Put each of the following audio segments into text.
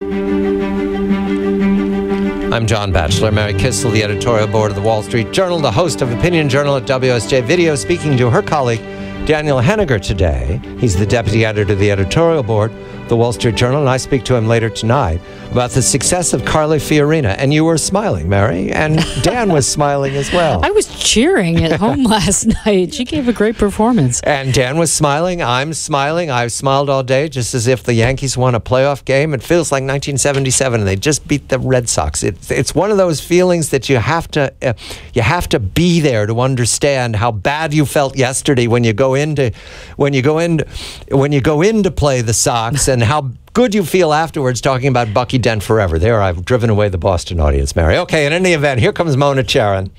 I'm John Batchelor. Mary Kissel, the editorial board of the Wall Street Journal, the host of Opinion Journal at WSJ Video, speaking to her colleague, Daniel Henniger, today. He's the deputy editor of the editorial board of the Wall Street Journal, and I speak to him later tonight about the success of Carly Fiorina. And you were smiling, Mary, and Dan was smiling as well. I was cheering at home last night. She gave a great performance. And Dan was smiling. I'm smiling. I've smiled all day, just as if the Yankees won a playoff game. It feels like 1977, and they just beat the Red Sox. It's one of those feelings that you have to be there to understand how bad you felt yesterday when you go into play the Sox, and how good you feel afterwards talking about Bucky Dent forever. There, I've driven away the Boston audience, Mary. Okay, in any event, here comes Mona Charen.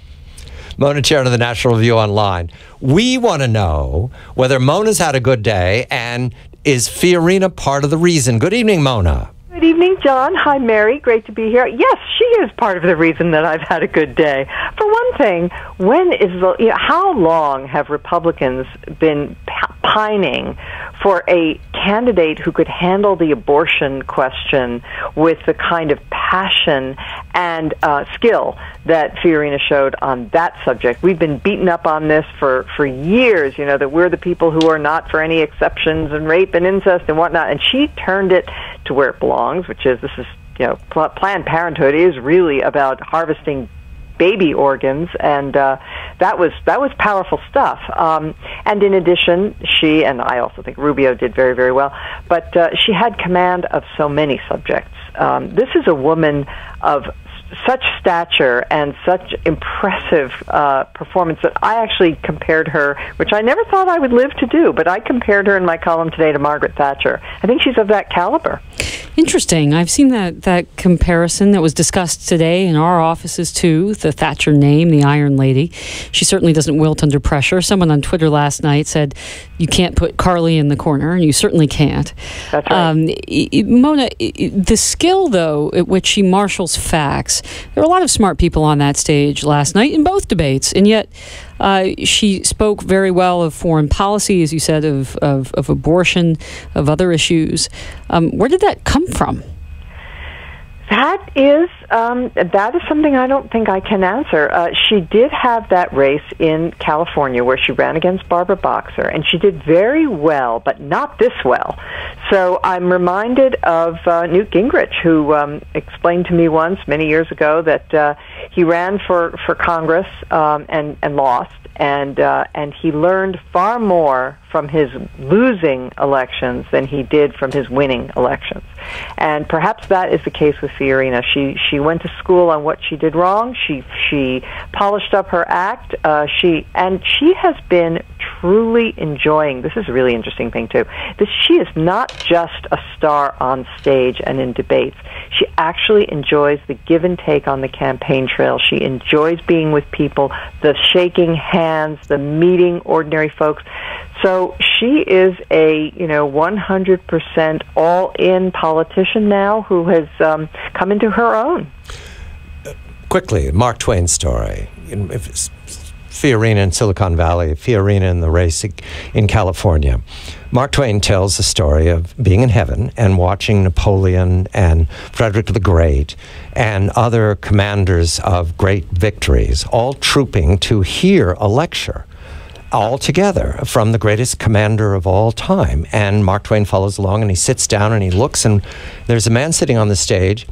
Mona Charen of the National Review Online. We want to know whether Mona's had a good day, and is Fiorina part of the reason? Good evening, Mona. Good evening, John. Hi, Mary. Great to be here. Yes, she is part of the reason that I've had a good day. For one thing, how long have Republicans been pining for a candidate who could handle the abortion question with the kind of passion and skill that Fiorina showed on that subject? We've been beaten up on this for years, that we're the people who are not for any exceptions and rape and incest and whatnot, and she turned it to where it belongs, which is Planned Parenthood is really about harvesting baby organs, and that was powerful stuff. And in addition, she, and I also think Rubio did very, very well, but she had command of so many subjects. This is a woman of such stature and such impressive performance that I actually compared her, which I never thought I would live to do, but I compared her in my column today to Margaret Thatcher. I think she's of that caliber. Interesting. I've seen that comparison that was discussed today in our offices too, the Thatcher name, the Iron Lady. She certainly doesn't wilt under pressure. Someone on Twitter last night said, you can't put Carly in the corner, and you certainly can't. That's right. Mona, the skill, though, at which she marshals facts, there were a lot of smart people on that stage last night in both debates, and yet she spoke very well of foreign policy, as you said, of abortion, of other issues. Where did that come from? That is something I don't think I can answer. She did have that race in California where she ran against Barbara Boxer, and she did very well, but not this well. So I'm reminded of Newt Gingrich, who explained to me once, many years ago, that he ran for Congress and lost, and he learned far more from his losing elections than he did from his winning elections. And perhaps that is the case with Fiorina. She went to school on what she did wrong. She polished up her act. She has been truly enjoying, this is a really interesting thing too, she is not just a star on stage and in debates. She actually enjoys the give and take on the campaign trail. She enjoys being with people, the shaking hands, the meeting ordinary folks. So she is a 100% all-in politician now who has come into her own. Quickly, Mark Twain story. Fiorina in Silicon Valley, Fiorina in the race in California. Mark Twain tells the story of being in heaven and watching Napoleon and Frederick the Great and other commanders of great victories all trooping to hear a lecture all together from the greatest commander of all time. And Mark Twain follows along, and he sits down and he looks, and there's a man sitting on the stage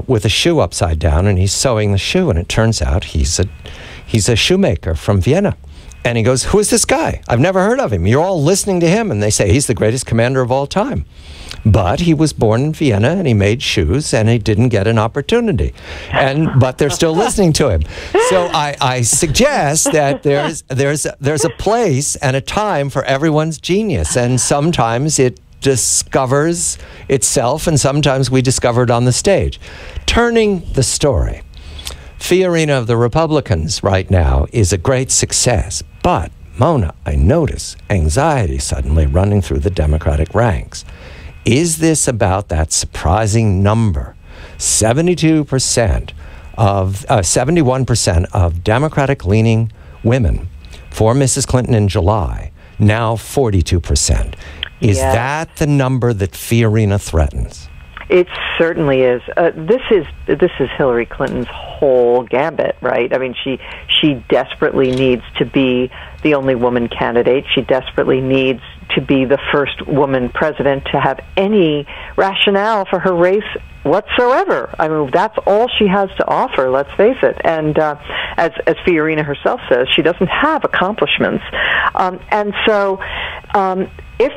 with a shoe upside down, and he's sewing the shoe, and it turns out he's a shoemaker from Vienna. And he goes, who is this guy? I've never heard of him. You're all listening to him. And they say, he's the greatest commander of all time. But he was born in Vienna, and he made shoes, and he didn't get an opportunity. But they're still listening to him. So I suggest that there's a place and a time for everyone's genius. And sometimes it discovers itself, and sometimes we discover it on the stage. Turning the story. Fiorina of the Republicans right now is a great success, but, Mona, I notice anxiety suddenly running through the Democratic ranks. Is this about that surprising number? 71% of Democratic-leaning women for Mrs. Clinton in July, now 42%. Is that the number that Fiorina threatens? It certainly is. This is Hillary Clinton's whole gambit, right? I mean, she desperately needs to be the only woman candidate. She desperately needs to be the first woman president to have any rationale for her race whatsoever. I mean, that's all she has to offer, let's face it. And as Fiorina herself says, she doesn't have accomplishments. And so if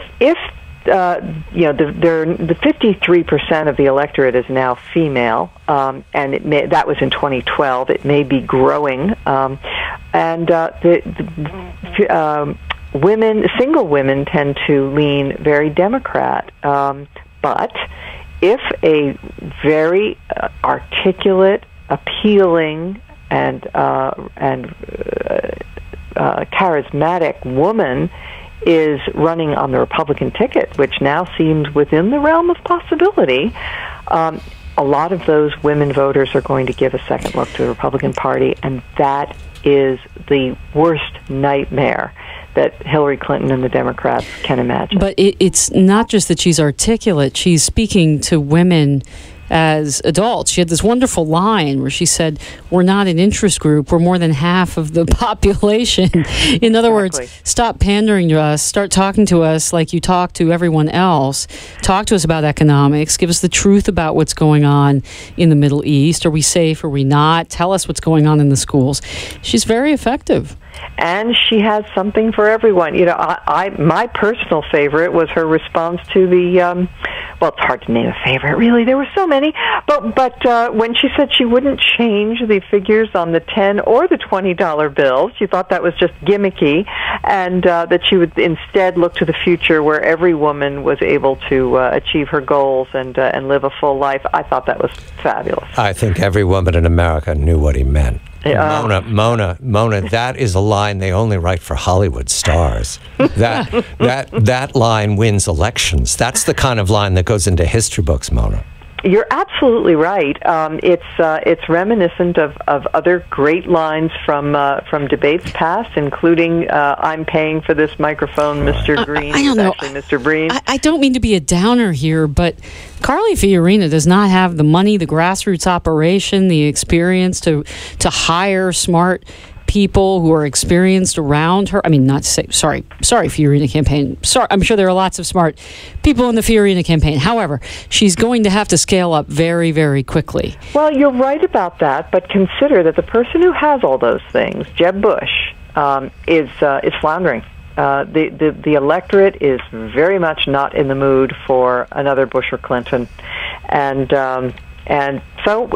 the 53% of the electorate is now female, and that was in 2012. It may be growing, and single women tend to lean very Democrat. But if a very articulate, appealing, and charismatic woman is running on the Republican ticket, which now seems within the realm of possibility, a lot of those women voters are going to give a second look to the Republican Party, and that is the worst nightmare that Hillary Clinton and the Democrats can imagine. But it's not just that she's articulate. She's speaking to women as adults. She had this wonderful line where she said, we're not an interest group, we're more than half of the population. In other words, stop pandering to us, start talking to us like you talk to everyone else. Talk to us about economics, give us the truth about what's going on in the Middle East. Are we safe, are we not? Tell us what's going on in the schools. She's very effective. And she has something for everyone. You know, my personal favorite was her response to the, well, it's hard to name a favorite, really. There were so many. But when she said she wouldn't change the figures on the $10 or the $20 bills, she thought that was just gimmicky, and that she would instead look to the future where every woman was able to achieve her goals and live a full life. I thought that was fabulous. I think every woman in America knew what he meant. Mona, that is a line they only write for Hollywood stars. That line wins elections. That's the kind of line that goes into history books, Mona. You're absolutely right. It's reminiscent of other great lines from debates past, including "I'm paying for this microphone, Mr. Green." I don't know, actually Mr. Breen. I don't mean to be a downer here, but Carly Fiorina does not have the money, the grassroots operation, the experience to hire smart people who are experienced around her. I mean, not to say, sorry, Fiorina campaign. Sorry, I'm sure there are lots of smart people in the Fiorina campaign. However, she's going to have to scale up very, very quickly. Well, you're right about that, but consider that the person who has all those things, Jeb Bush, is floundering. The electorate is very much not in the mood for another Bush or Clinton, and so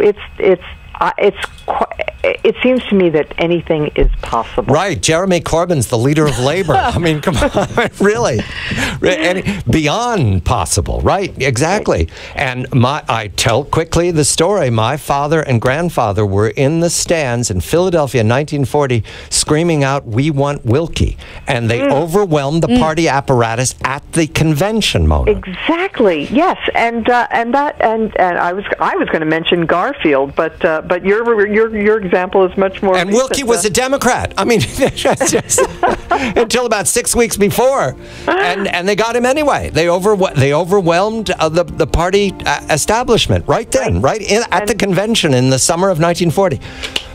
it seems to me that anything is possible. Right. Jeremy Corbyn's the leader of Labour. I mean, come on, really. Beyond possible, right? Exactly. And I tell quickly the story. My father and grandfather were in the stands in Philadelphia in 1940 screaming out, "We want Wilkie." And they overwhelmed the party apparatus at the convention, Mona. Exactly. Yes. And I was going to mention Garfield, but your example is much more. And Wilkie was a Democrat. I mean, until about 6 weeks before, and they got him anyway. They overwhelmed the party establishment right then, at the convention in the summer of 1940.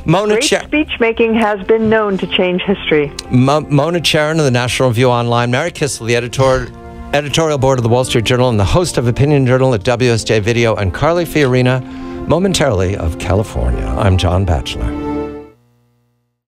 Great speech making has been known to change history. Mona Charen of the National Review Online, Mary Kissel, the editorial board of the Wall Street Journal and the host of Opinion Journal at WSJ Video, and Carly Fiorina, momentarily, of California. I'm John Batchelor.